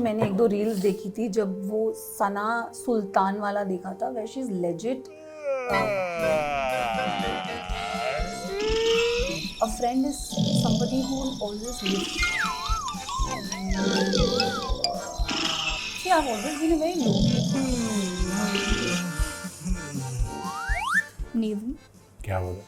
मैंने एक दो रील्स देखी थी जब वो सना सुल्तान वाला देखा था, where she's legit a friend is somebody who will always lift. See, I've always been a very low-key. Navy, क्या बोला?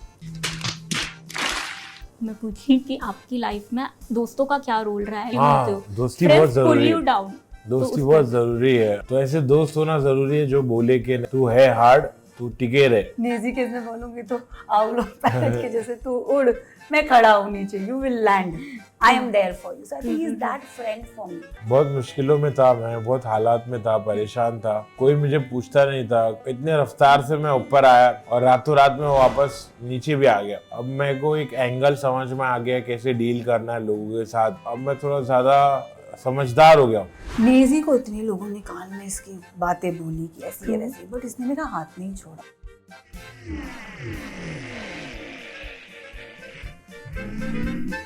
मैं पूछी कि आपकी लाइफ में दोस्तों का क्या रोल रहा है? हाँ, दोस्ती बहुत जरूरी है। डाउन, दोस्ती बहुत जरूरी है। तो ऐसे दोस्त होना जरूरी है जो बोले कि तू है हार्ड, तू टिके रहे। नेजी कैसे बोलूंगी तो आउल ऑफ पैरेट के जैसे तू उड़, मैं खड़ा हूँ नीचे, you will land, I am there for you. So I think he is that friend for me. बहुत मुश्किलों में था मैं, बहुत हालात में था, परेशान था, कोई मुझे पूछता नहीं था। इतने रफ्तार से मैं ऊपर आया और रातों रात में वापस नीचे भी आ गया। अब मेरे को एक एंगल समझ में आ गया कैसे डील करना है लोगों के साथ। अब मैं थोड़ा ज्यादा समझदार हो गया। नेजी को इतने लोगों ने कान में इसकी बातें बोली कि ऐसी है वैसी, बट इसने मेरा हाथ नहीं छोड़ा।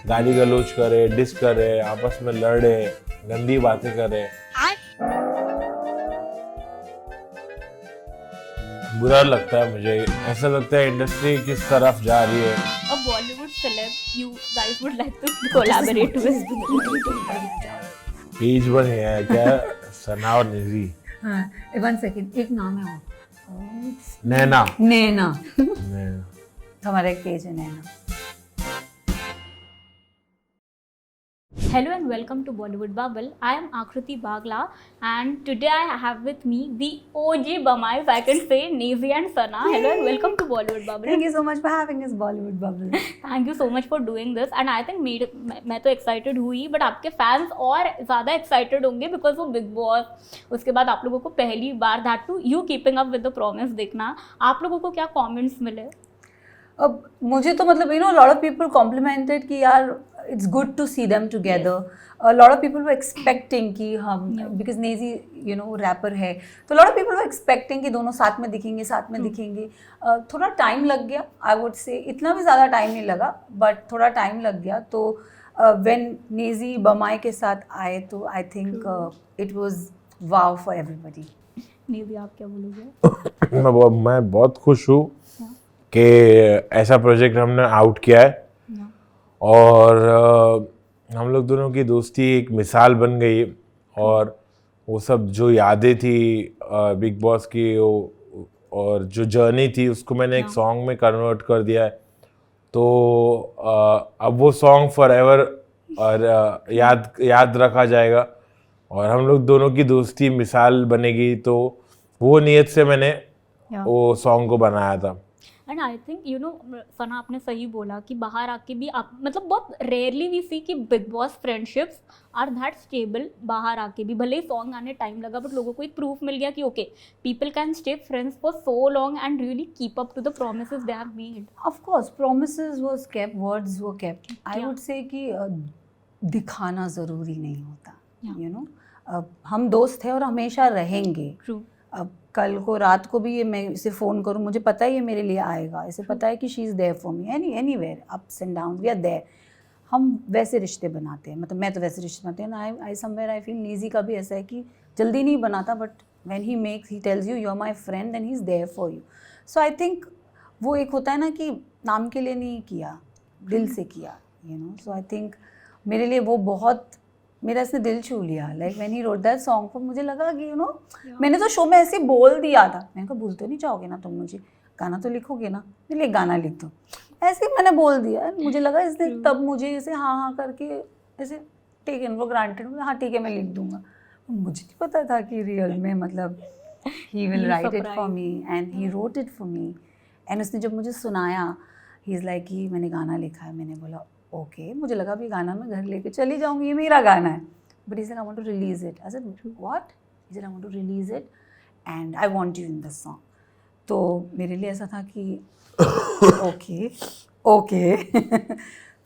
गाली गलौज करे, डिस करे, आपस में लड़े, गंदी बातें करे, बुरा लगता है मुझे। ऐसा लगता है इंडस्ट्री किस तरफ जा रही है। A Bollywood celeb you guys would like to collaborate with? Page बन गया है क्या? सना और निजी। हाँ, 1 सेकंड, एक नाम है नैना। नैना। नैना। हमारा एक पेज है नैना। Hello and welcome to Bollywood Bubble. I am Akriti Bagla and today I have with me the OG Bamais, I can say, Nevi and Sana. Hello and welcome to Bollywood Bubble. Thank you so much for having us Bollywood Bubble. Thank you so much for doing this and I think मैं तो excited हुई but आपके fans और ज़्यादा excited होंगे because वो Big Boss, उसके बाद आप लोगों को पहली बार that too you keeping up with the promise देखना, आप लोगों को क्या comments मिले? अब मुझे तो मतलब you know a lot of people complimented कि यार it's good to see them together. A lot of people were expecting कि हम because Nezi you know rapper है, तो a lot of people were expecting कि दोनों साथ में दिखेंगे। थोड़ा टाइम लग गया, I would say, इतना भी ज़्यादा टाइम नहीं लगा but थोड़ा टाइम लग गया। तो when Nezi बमाई के साथ आए तो I think it was wow for everybody. Navy आप क्या बोलोगे? मैं बहुत खुश हूँ कि ऐसा प्रोजेक्ट हमने आउट किया है और हम लोग दोनों की दोस्ती एक मिसाल बन गई। और वो सब जो यादें थी बिग बॉस की और जो जर्नी थी उसको मैंने एक सॉन्ग में कन्वर्ट कर दिया है। तो अब वो सॉन्ग फॉर एवर और याद रखा जाएगा और हम लोग दोनों की दोस्ती मिसाल बनेगी। तो वो नियत से मैंने वो सॉन्ग को बनाया था। And I think you know Sana आपने सही बोला कि बाहर आके भी आप मतलब बहुत रेयरली वी सी कि Bigg Boss friendships are that stable. बाहर आके भी भले ही सॉन्ग आने टाइम लगा बट लोगों को एक प्रूफ मिल गया कि okay people can stay friends for so long and really keep up to the promises they have made. Of course promises was kept, words were kept. I would say कि दिखाना ज़रूरी नहीं होता, यू नो। अब हम दोस्त हैं और हमेशा रहेंगे। ट्रू। अब कल को रात को भी ये मैं इसे फ़ोन करूँ, मुझे पता है ये मेरे लिए आएगा, इसे पता है कि she is there for me anywhere, ups and down we are there. हम वैसे रिश्ते बनाते हैं, मतलब मैं तो वैसे रिश्ते बनाते हैं। I somewhere I feel Naezy का भी ऐसा है कि जल्दी नहीं बनाता but when he tells you are my friend then he is there for you. So I think वो एक होता है ना कि नाम के लिए नहीं किया, दिल से किया, you know. So I think मेरे लिए वो बहुत, मेरा इसने दिल छू लिया। Like when he wrote that song for, मुझे लगा कि यू नो मैंने तो शो में ऐसे बोल दिया था, मैंने कहा भूल तो नहीं जाओगे ना तुम मुझे, गाना तो लिखोगे ना, मेरे लिए गाना लिख दो, ऐसे ही मैंने बोल दिया। मुझे लगा इसने तब मुझे ऐसे हाँ करके ऐसे टेकन फॉर ग्रांटेड, हाँ ठीक है मैं लिख दूंगा। मुझे नहीं पता था कि रियल में मतलब he will write it for me and he wrote it for me. And उसने जब मुझे सुनाया ही इज़ लाइक कि मैंने गाना लिखा है। मैंने बोला ओके, मुझे लगा भी गाना मैं घर लेके चली जाऊंगी, ये मेरा गाना है। But is like I want to release it. I said what? Is I want to release it and I want you in this song. तो मेरे लिए ऐसा था कि ओके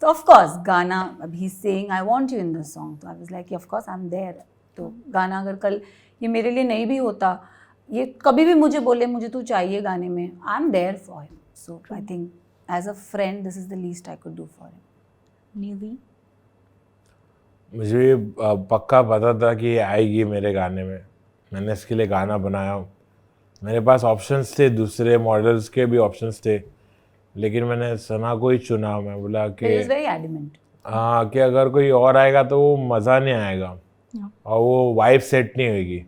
तो ऑफ कोर्स गाना, अब he saying I want you in this song, तो I was like of course I am there. तो गाना अगर कल ये मेरे लिए नहीं भी होता, ये कभी भी मुझे बोले मुझे तू चाहिए गाने में, I am there for him. So I think as a friend this is the least I could do for him. नेवी मुझे भी पक्का पता था कि ये आएगी मेरे गाने में। मैंने इसके लिए गाना बनाया। मेरे पास ऑप्शंस थे, दूसरे मॉडल्स के भी ऑप्शंस थे, लेकिन मैंने सना को ही चुना। मैं बोला He कि is very adamant. हाँ, कि अगर कोई और आएगा तो वो मज़ा नहीं आएगा Yeah, और वो वाइब सेट नहीं होगी।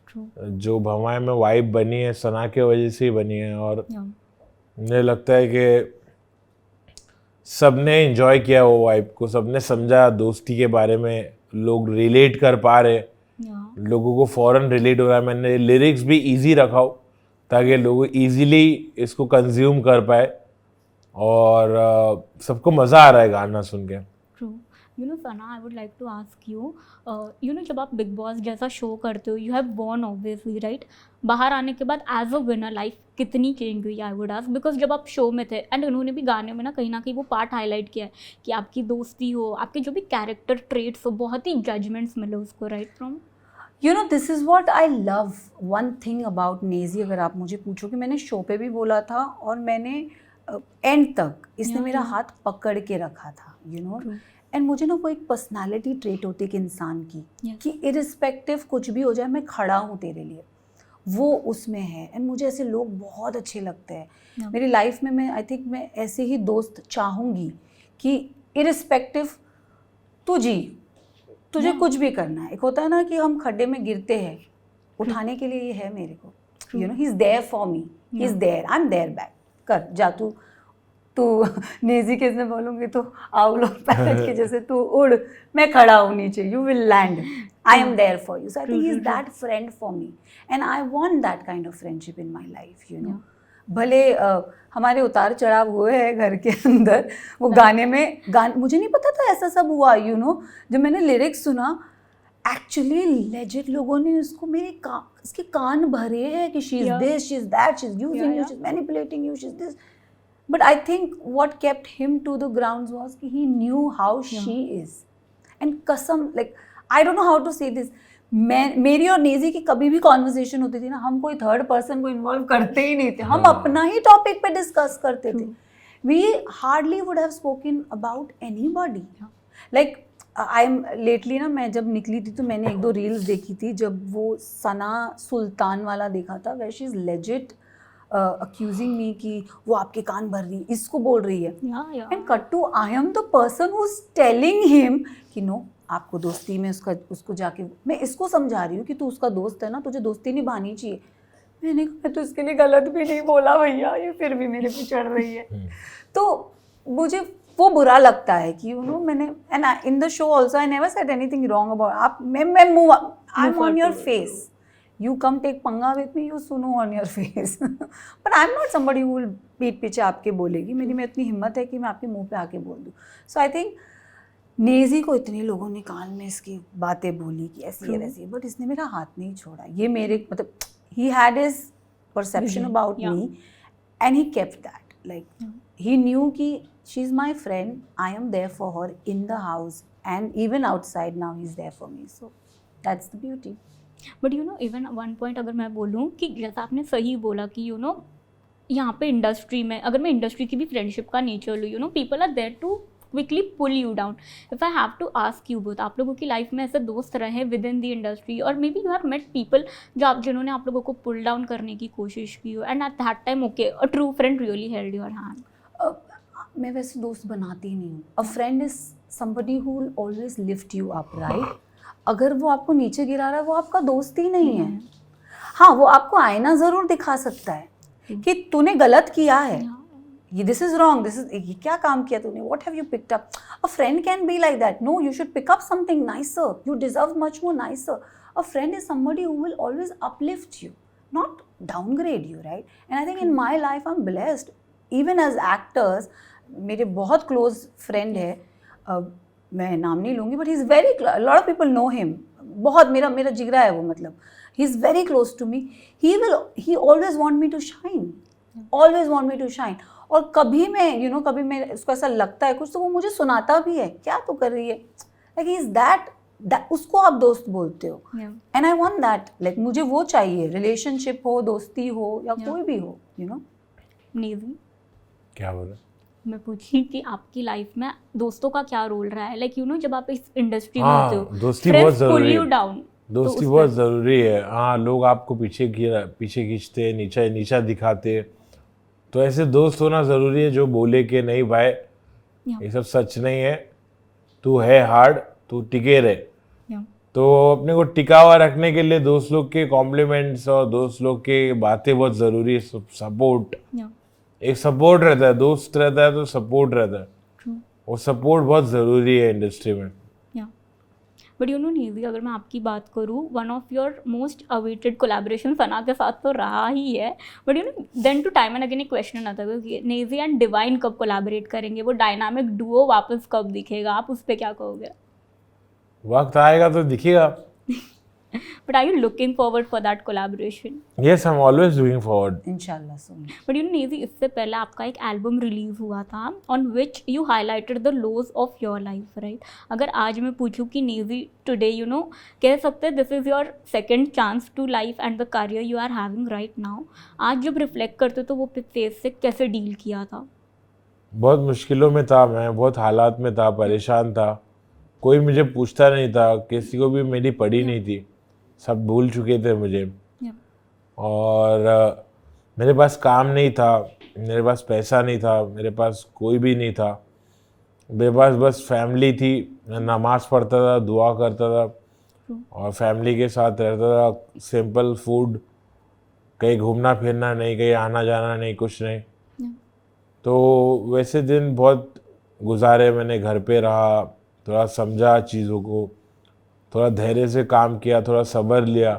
true. जो भवाई में वाइब बनी है सना के वजह से ही बनी है, और Yeah. मुझे लगता है कि सबने एंजॉय किया वो वाइब को, सबने समझा दोस्ती के बारे में, लोग रिलेट कर पा रहे, Yeah. लोगों को फौरन रिलेट हो रहा है। मैंने लिरिक्स भी इजी रखा हो ताकि लोग इजीली इसको कंज्यूम कर पाए, और सबको मज़ा आ रहा है गाना सुन के। True. You know, Sana, I would like to ask you, you know, जब आप बिग बॉस जैसा शो करते हो, you have won obviously, right? बाहर आने के बाद एज अ विनर लाइफ कितनी चेंज हुई, आई वुड आस्क, बिकॉज जब आप शो में थे एंड उन्होंने भी गाने में ना कहीं वो पार्ट हाईलाइट किया है कि आपकी दोस्ती हो, आपके जो भी कैरेक्टर ट्रेट्स हो, बहुत ही जजमेंट्स मिले उसको, right from. You know, this is what I love. One thing about Naezy, अगर आप मुझे पूछो, कि मैंने शो पे भी बोला था और मैंने एंड तक इसने Yeah, मेरा yeah. हाथ पकड़ के रखा था, यू नो। True. एंड मुझे ना वो एक पर्सनालिटी ट्रेट होती है एक इंसान की, Yes. कि इरिस्पेक्टिव कुछ भी हो जाए मैं खड़ा हूँ तेरे लिए, वो उसमें है। एंड मुझे ऐसे लोग बहुत अच्छे लगते हैं। Yeah. मेरी लाइफ में मैं आई थिंक मैं ऐसे ही दोस्त चाहूँगी कि इरिस्पेक्टिव तुझे Yeah. कुछ भी करना है। एक होता है ना कि हम खड्डे में गिरते हैं, उठाने के लिए ये है मेरे को, you know, he is there for me, he is there, I am there back. कर जा तू नेजी केस में बोलूँगी तो आउल ऑफ पैरेट के जैसे तू उड़, मैं खड़ा हूँ नीचे, you will land, I am there for you. So I think he is that friend for me and I want that kind of friendship in my life, you know. भले हमारे उतार चढ़ाव हुए हैं घर के अंदर, वो गाने मुझे नहीं पता था ऐसा सब हुआ, यू नो। जब मैंने लिरिक्स सुना, एक्चुअली लेजिट लोगों ने उसको इसके कान भरे हैं कि she is Yeah. This, she is that, she is using you, Yeah. She is manipulating you, she is this. But I think what kept him to the ground was कि he knew how she is. And कसम, like I don't know how to say this, मेरी और नेजी की कभी भी conversation होती थी ना, हम कोई थर्ड पर्सन को इन्वॉल्व करते ही नहीं थे, हम अपना ही टॉपिक पे डिस्कस करते थे। We hardly would have spoken about anybody. Like I am lately ना, मैं जब निकली थी तो मैंने 1-2 रील्स देखी थी, जब वो सना सुल्तान वाला देखा था, where she is legit accusing me कि वो आपके कान भर रही, इसको बोल रही है। And cut to I am the person who is telling him कि नो, आपको दोस्ती में उसको जाके मैं इसको समझा रही हूँ कि तू उसका दोस्त है ना, तुझे दोस्ती निभानी चाहिए। मैंने कहा मैं तो इसके लिए गलत भी नहीं बोला भैया, ये फिर भी मेरे पे चढ़ रही है। तो मुझे वो बुरा लगता है कि यू नो, मैंने and in the show also I never said anything wrong about आप, मैं move, I am on your face, you come take पंगा with me, you सुनो on your face. But I'm not somebody who will पीठ पीछे आपके बोलेगी, मेरी में इतनी हिम्मत है कि मैं आपके मुंह पे आके बोल दूँ। So I think नेजी को इतने लोगों ने कान में इसकी बातें बोली कि ऐसी है वैसी है, बट इसने मेरा हाथ नहीं छोड़ा। ये मेरे मतलब he had his perception about me and he kept that, like he knew कि she is my friend, I am there for her in the house and even outside now he's there for me, so that's the beauty. But you no, even one point अगर मैं बोलूँ कि जैसा आपने सही बोला कि यू नो, यहाँ पे इंडस्ट्री में, अगर मैं इंडस्ट्री की भी फ्रेंडशिप का नेचर लूँ, you know, people are there to quickly pull you down. If I have to ask you both, आप लोगों की लाइफ में ऐसे दोस्त रहे विद इन द इंडस्ट्री, और maybe you have met people जिन्होंने आप लोगों को पुल डाउन करने की कोशिश की हो, and at that time okay a true friend really held your hand? मैं वैसे दोस्त बनाती ही नहीं हूँ। अ friend is somebody who will always lift you up, right? अगर वो आपको नीचे गिरा रहा है, वो आपका दोस्त ही नहीं है। हाँ, वो आपको आईना ज़रूर दिखा सकता है कि तूने गलत किया है, ये दिस इज रॉन्ग, ये क्या काम किया तूने, what have you picked up. A friend can be like that, no you should pick up something nicer, you deserve much more nicer. A friend is somebody who will always uplift you, not downgrade you, right? And I think in my life I am blessed, even as actors. मेरे बहुत close friend है, मैं नाम नहीं लूँगी, but he is very, lot of people know him, बहुत मेरा जिगरा है वो, मतलब he is very close to me. He always want me to shine, always want me to shine. और कभी मैं कभी मैं उसको ऐसा लगता है कुछ, तो वो मुझे सुनाता भी है, क्या तू कर रही है, लाइक ही इज़ दैट, उसको आप दोस्त बोलते हो। And I want that, like मुझे वो चाहिए, रिलेशनशिप हो, दोस्ती हो या कोई भी हो, यू नो। नेजी क्या बोला? मैं पूछी कि आपकी लाइफ में दोस्तों का क्या रोल रहा है, लाइक जब आप इस इंडस्ट्री में हाँ, होते हो, दोस्ती बहुत जरूरी यू है। डाउन, दोस्ती बहुत ज़रूरी है। हाँ, लोग आपको पीछे खींचते हैं, नीचा दिखाते हैं। तो ऐसे दोस्त होना ज़रूरी है जो बोले कि नहीं भाई ये सब सच नहीं है, तू है हार्ड, तू टिके रहे। तो अपने को टिका हुआ रखने के लिए दोस्त लोग के कॉम्प्लीमेंट्स और दोस्त लोग के बातें बहुत ज़रूरी है। सपोर्ट, एक सपोर्ट रहता है, दोस्त रहता है तो सपोर्ट रहता है। वो सपोर्ट बहुत ज़रूरी है इंडस्ट्री में। बट नेजी, अगर मैं आपकी बात करूँ, one of your most awaited collaboration Fana के साथ तो रहा ही है, but then to time and again एक क्वेश्चन आता है कि नेजी एंड डिवाइन कब कोलैबोरेट करेंगे, वो डायनामिक डुओ वापस कब दिखेगा, आप उस पर क्या कहोगे? वक्त आएगा तो दिखेगा। But are you looking forward for that collaboration? Yes, I'm always looking forward. इंशाल्लाह soon. But नेजी, इससे पहले आपका एक एल्बम रिलीज हुआ था on which you highlighted the lows of your life, right? अगर आज मैं पूछूं कि नेजी today कह सकते हैं this is your second chance to life and the career you are having right now, आज जब रिफ्लेक्ट करते तो वो फेज से कैसे डील किया था? बहुत मुश्किलों में था मैं, बहुत हालात में था, परेशान था। कोई मुझे पूछता नहीं था, किसी को भी मेरी पड़ी नहीं थी, सब भूल चुके थे मुझे। और मेरे पास काम नहीं था, मेरे पास पैसा नहीं था, मेरे पास कोई भी नहीं था। मेरे पास बस फैमिली थी, मैं नमाज पढ़ता था, दुआ करता था और फैमिली के साथ रहता था। सिंपल फूड, कहीं घूमना फिरना नहीं, कहीं आना जाना नहीं, कुछ नहीं। तो वैसे दिन बहुत गुजारे मैंने, घर पे रहा, थोड़ा समझा चीज़ों को, थोड़ा धैर्य से काम किया, थोड़ा सब्र लिया,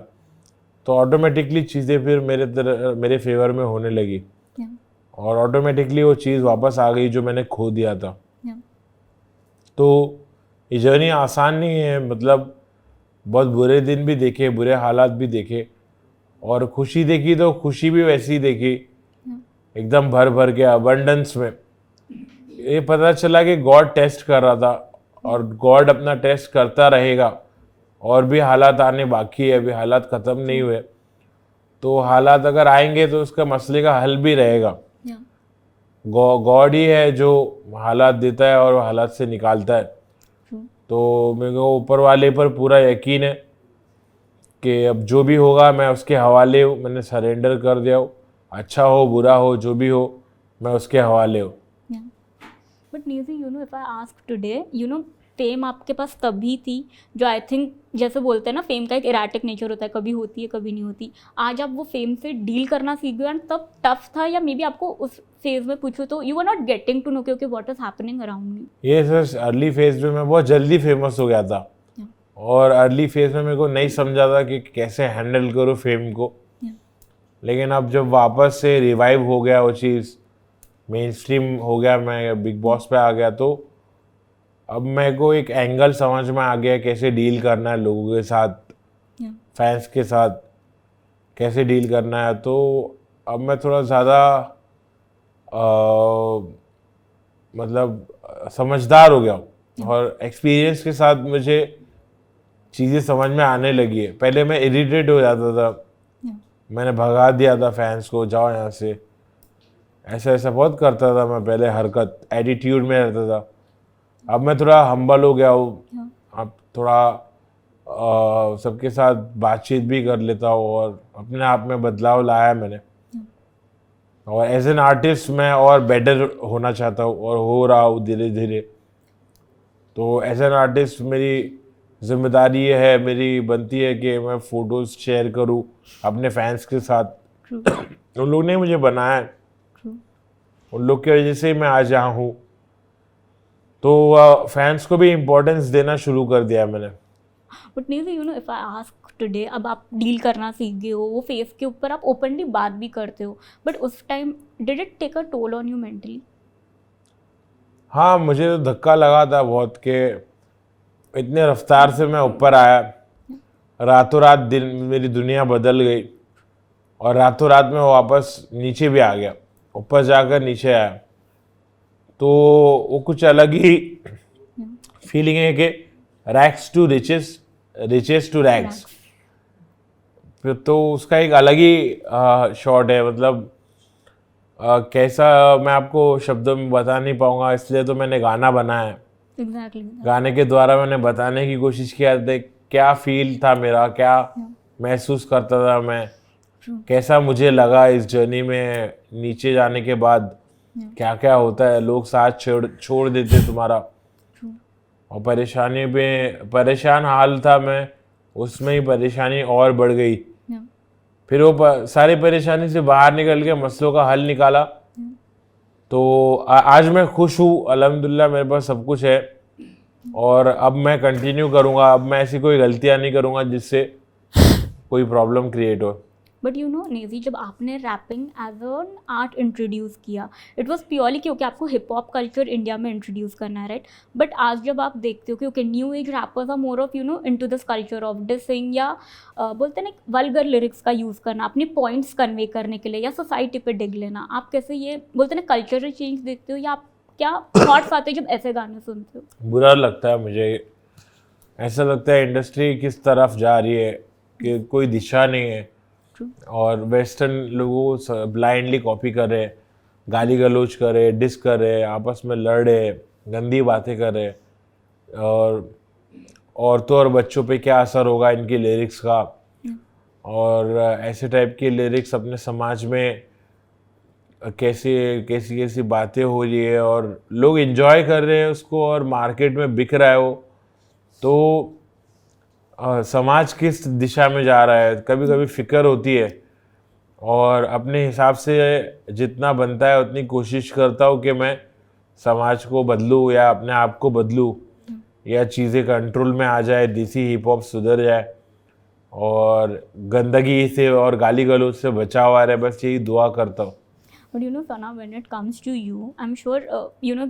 तो ऑटोमेटिकली चीज़ें फिर मेरे फेवर में होने लगी। और ऑटोमेटिकली वो चीज़ वापस आ गई जो मैंने खो दिया था। तो ये जर्नी आसान नहीं है, मतलब बहुत बुरे दिन भी देखे, बुरे हालात भी देखे, और खुशी देखी तो खुशी भी वैसी ही देखी, एकदम भर भर के अबंडेंस में। ये पता चला कि गॉड टेस्ट कर रहा था और गॉड अपना टेस्ट करता रहेगा, और भी हालात आने बाकी है, अभी हालात ख़त्म नहीं हुए। तो हालात अगर आएंगे तो उसका मसले का हल भी रहेगा। गॉड ही है जो हालात देता है और हालात से निकालता है। तो मेरे को ऊपर वाले पर पूरा यकीन है कि अब जो भी होगा मैं उसके हवाले हूँ, मैंने सरेंडर कर दिया हूँ। अच्छा हो बुरा हो जो भी हो, मैं उसके हवाले हूँ। But Naezy, if I ask today, fame आपके पास तभी थी जो आई थिंक, जैसे बोलते हैं ना, फेम का एक इराटिक नेचर होता है, कभी होती है कभी नहीं होती। आज आप वो फेम से डील करना सीख गए, एंड तब टफ था, या मे बी आपको उस फेज में पूछो तो you are not getting to know कि what is happening around me? ये सर, अर्ली फेज में मैं बहुत जल्दी फेमस हो गया था, और अर्ली फेज में मेरे को नहीं समझा था कि कैसे हैंडल करूँ फेम को। लेकिन अब जब वापस से रिवाइव हो गया वो चीज़, मेन स्ट्रीम हो गया, मैं बिग बॉस पे आ गया, तो अब मेरे को एक एंगल समझ में आ गया कैसे डील करना है लोगों के साथ, फैंस के साथ कैसे डील करना है। तो अब मैं थोड़ा ज़्यादा मतलब समझदार हो गया हूँ, और एक्सपीरियंस के साथ मुझे चीज़ें समझ में आने लगी है। पहले मैं इरिटेट हो जाता था, मैंने भगा दिया था फैंस को, जाओ यहाँ से, ऐसा ऐसा बहुत करता था मैं पहले, हरकत एटीट्यूड में रहता था। अब मैं थोड़ा हम्बल हो गया हूँ, अब थोड़ा सबके साथ बातचीत भी कर लेता हूँ, और अपने आप में बदलाव लाया मैंने। और एज एन आर्टिस्ट मैं और बेटर होना चाहता हूँ, और हो रहा हूँ धीरे धीरे। तो एज एन आर्टिस्ट मेरी जिम्मेदारी है, मेरी बनती है कि मैं फ़ोटोज़ शेयर करूँ अपने फैंस के साथ। उन लोग ने मुझे बनाया है, उन लोग की वजह से मैं आज यहाँ हूँ। तो फैंस को भी इम्पोर्टेंस देना शुरू कर दिया मैंने। But Naezy, if I ask today, अब आप डील करना सीख गए हो, वो फेस के ऊपर आप ओपनली बात भी करते हो, बट उस time did it take a toll on you mentally? हाँ, मुझे तो धक्का लगा था बहुत, कि इतने रफ्तार से मैं ऊपर आया, रातों रात मेरी दुनिया बदल गई, और रातों रात में वापस नीचे भी आ गया, ऊपर जाकर नीचे आया। तो वो कुछ अलग ही फीलिंग है कि rags to riches, riches to rags. फिर तो उसका एक अलग ही शॉट है, मतलब कैसा मैं आपको शब्दों में बता नहीं पाऊंगा, इसलिए तो मैंने गाना बनाया है। एग्जैक्टली। गाने के द्वारा मैंने बताने की कोशिश किया था क्या फील था मेरा, क्या महसूस करता था मैं, कैसा मुझे लगा इस जर्नी में नीचे जाने के बाद, क्या क्या होता है, लोग साथ छोड़ देते तुम्हारा, और परेशानी में परेशान हाल था मैं, उसमें ही परेशानी और बढ़ गई। फिर वो सारी परेशानी से बाहर निकल के मसलों का हल निकाला। तो आज मैं खुश हूँ, अल्हम्दुलिल्लाह मेरे पास सब कुछ है, और अब मैं कंटिन्यू करूँगा। अब मैं ऐसी कोई गलतियाँ नहीं करूँगा जिससे कोई प्रॉब्लम क्रिएट हो। बट यू नो नेजी, जब आपने rapping as an art introduce किया, इट वॉज प्योरली क्योंकि आपको हिप हॉप कल्चर इंडिया में इंट्रोड्यूस करना है, राइट? बट आज जब आप देखते हो कि okay new age rappers are more of into this culture of dissing, या बोलते हैं ना वल्गर लिरिक्स का यूज़ करना अपने पॉइंट्स कन्वे करने के लिए, या सोसाइटी पे डिग लेना, आप कैसे ये बोलते हैं ना कल्चरल चेंज देखते हो, या आप क्या थॉट्स आते हैं जब ऐसे गाने सुनते हो? बुरा लगता है मुझे, ऐसा लगता है इंडस्ट्री किस तरफ जा रही है कि कोई दिशा नहीं है, और वेस्टर्न लोगों ब्लाइंडली कॉपी कर रहे, गाली गलौज कर रहे, डिस कर रहे, आपस में लड़ रहे, गंदी बातें कर रहे, और औरतों और बच्चों पे क्या असर होगा इनकी लिरिक्स का, और ऐसे टाइप के लिरिक्स अपने समाज में कैसी बातें हो रही है, और लोग एंजॉय कर रहे हैं उसको, और मार्केट में बिक रहा है वो, तो समाज किस दिशा में जा रहा है कभी कभी फिक्र होती है। और अपने हिसाब से जितना बनता है उतनी कोशिश करता हूँ कि मैं समाज को बदलूँ या अपने आप को बदलूँ, या चीज़ें कंट्रोल में आ जाए, देसी हिप हॉप सुधर जाए, और गंदगी से और गाली गलौज से बचा हुआ रहे, बस यही दुआ करता हूँ। But you know Sana, when it comes to you, I am sure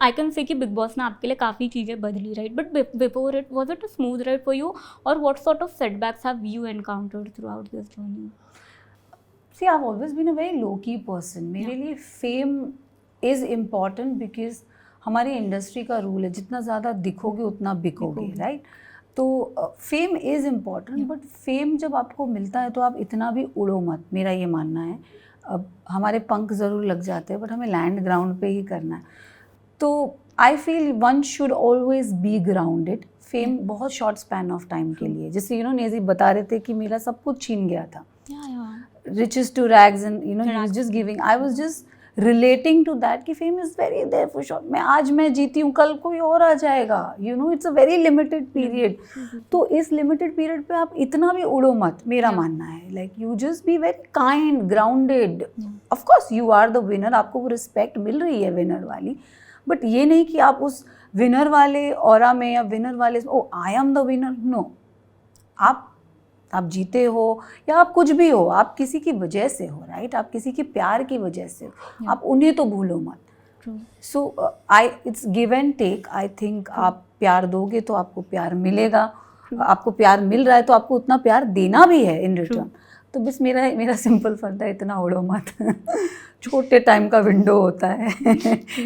I can say कि बिग बॉस ने आपके लिए काफ़ी चीज़ें बदली, right? But before it was it a smooth ride for you, और what sort of setbacks have you encountered throughout this journey? See, I've always been a very low-key person. मेरे लिए fame is important because हमारी industry का rule है, जितना ज़्यादा दिखोगे उतना बिकोगे, right? तो fame is important, but fame जब आपको मिलता है तो आप इतना भी उड़ो मत, मेरा ये मानना है। अब हमारे पंख ज़रूर लग जाते हैं, बट हमें लैंड ग्राउंड पे ही करना है। तो I feel one should always be grounded. Fame बहुत शॉर्ट स्पैन ऑफ टाइम के लिए, जैसे नेजी बता रहे थे कि मेरा सब कुछ छीन गया था, riches to rags, and he was just giving. I was just relating to that कि fame is very there for short. आज मैं जीती हूँ, कल कोई और आ जाएगा, it's a very limited period. तो इस limited period पे आप इतना भी उड़ो मत, मेरा मानना है। Like you just be very kind, grounded. Of course you are the winner, आपको वो respect मिल रही है winner वाली, but ये नहीं कि आप उस winner वाले ऑरा में या winner वाले I am the winner. No, आप जीते हो या आप कुछ भी हो, आप किसी की वजह से हो, राइट? आप किसी के प्यार की वजह से हो, आप उन्हें तो भूलो मत। So it's give and take. I think आप प्यार दोगे तो आपको प्यार मिलेगा, आपको प्यार मिल रहा है तो आपको उतना प्यार देना भी है इन रिटर्न। तो बस मेरा सिंपल फंडा है, इतना उड़ो मत। छोटे टाइम का विंडो होता है,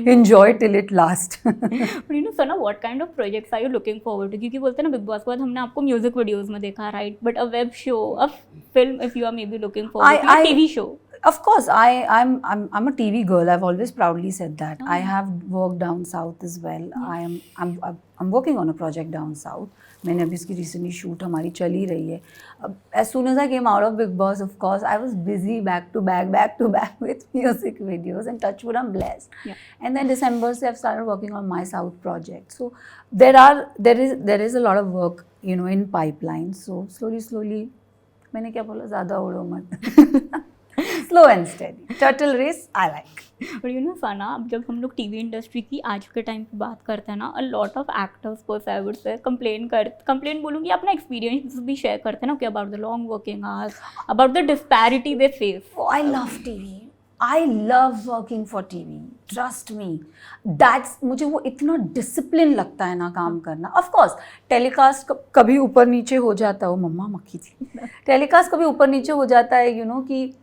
enjoy till it last. Sana, what kind of projects are you looking forward to? क्योंकि बोलते हैं ना बिग बॉस के बाद हमने आपको म्यूजिक वीडियोस में देखा, right? But a web show, a film, if you are maybe looking forward to, TV show? Of course, I'm a TV girl. I've always proudly said that. I have worked down south as well. I'm working on a project down south. मैंने अभी इसकी recently shoot हमारी चल ही रही है। As soon as I came out of Big Boss, of course, I was busy back to back with music videos, and touch wood, I'm blessed. And then December se I've started working on my south project. So there is a lot of work, in pipeline. So slowly, मैंने क्या बोला, ज़्यादा उड़ो मत। Slow and steady. Turtle race, I like. But सना, अब जब हम लोग टीवी इंडस्ट्री की आज के टाइम पे बात करते हैं ना, a lot of actors per I would say complain बोलूँगी, अपना एक्सपीरियंस भी शेयर करते हैं ना, about the long working hours, about the disparity they face. Oh, I love TV. I love working for TV. Trust me. मुझे वो इतना discipline लगता है ना काम करना। Of course, टेलीकास्ट कभी ऊपर नीचे हो जाता है, वो मम्मा मक्खी थी। टेलीकास्ट कभी ऊपर नीचे हो जाता है, कि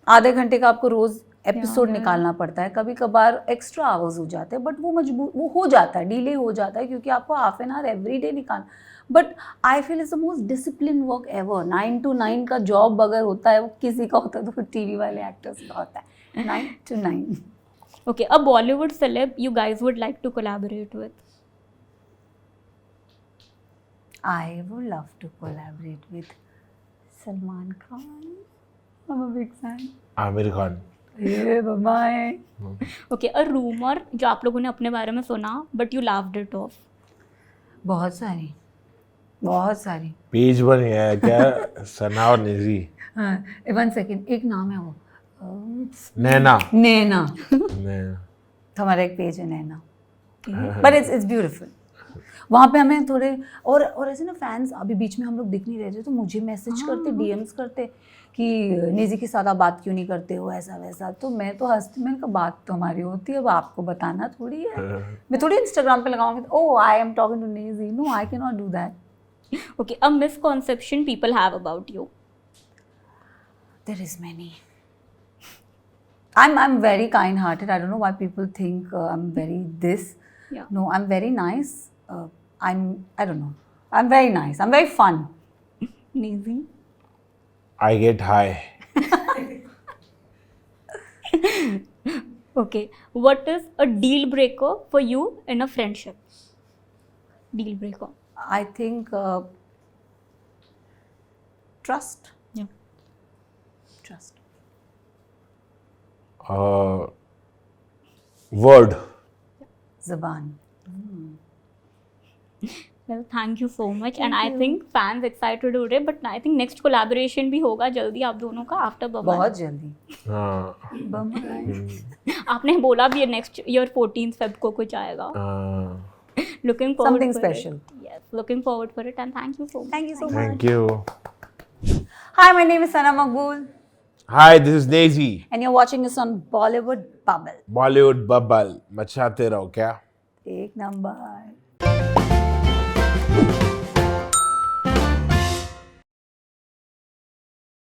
आधे घंटे का आपको रोज़ एपिसोड निकालना पड़ता है, कभी कभार एक्स्ट्रा आवर्स हो जाते हैं, बट वो हो जाता है, डिले हो जाता है, क्योंकि आपको half an hour every day निकालना। But I feel is the most discipline work ever. 9 to 9 का जॉब अगर होता है वो किसी का होता है तो फिर टीवी वाले एक्टर्स का होता है. 9 to 9. Okay, a Bollywood celeb you guys would like to collaborate with? I would love to collaborate with Salman Khan. I'm a big fan. Aamir Khan. Yeah, bye. Okay, a rumor जो आप लोगों ने अपने बारे में सुना but you laughed it off. बहुत सारी, बहुत सारी. पेज बन गया है क्या? सना और निजी. हाँ, 1 second, एक नाम है वो. नैना. नैना. नैना. तो हमारा एक पेज है नैना. But it's beautiful. वहाँ पे हमें थोड़े और ऐसे ना फैंस अभी बीच में हम लोग दिख नहीं रहे थे तो मुझे मैसेज करते, डीएम्स करते कि निजी के साथ आप बात क्यों नहीं करते हो, ऐसा वैसा. तो मैं तो हंसती, मैंने कहा बात तो हमारी होती है, अब आपको बताना थोड़ी है. मैं थोड़ी इंस्टाग्राम पे लगाऊंगी oh I am talking to निजी. No, I can not do that. Okay, a misconception people have about you. There is many. I'm very kind-hearted. I don't know why people think I'm very this. Yeah. No, I'm very nice. I don't know. I'm very nice. I'm very fun. Nizi. I get high. Okay, what is a deal breaker for you in a friendship? Deal breaker. I think trust. Yeah. Trust. Word. Zuban. Well, thank you so much. And I you. think fans excited हो रहे, but I think next collaboration भी होगा जल्दी आप दोनों का after Boman. बहुत जल्दी. हाँ. बमन. आपने बोला भी है next year 14th Feb को कुछ आएगा. Looking forward Something for special. It. Yes, looking forward for it and thank you so much. Thank you so much. Thank you. Hi, my name is Sana Maqbool Hi, this is Nazy. and you're watching us on Bollywood Bubble. Bollywood Bubble. मचाते रहो क्या? एक number.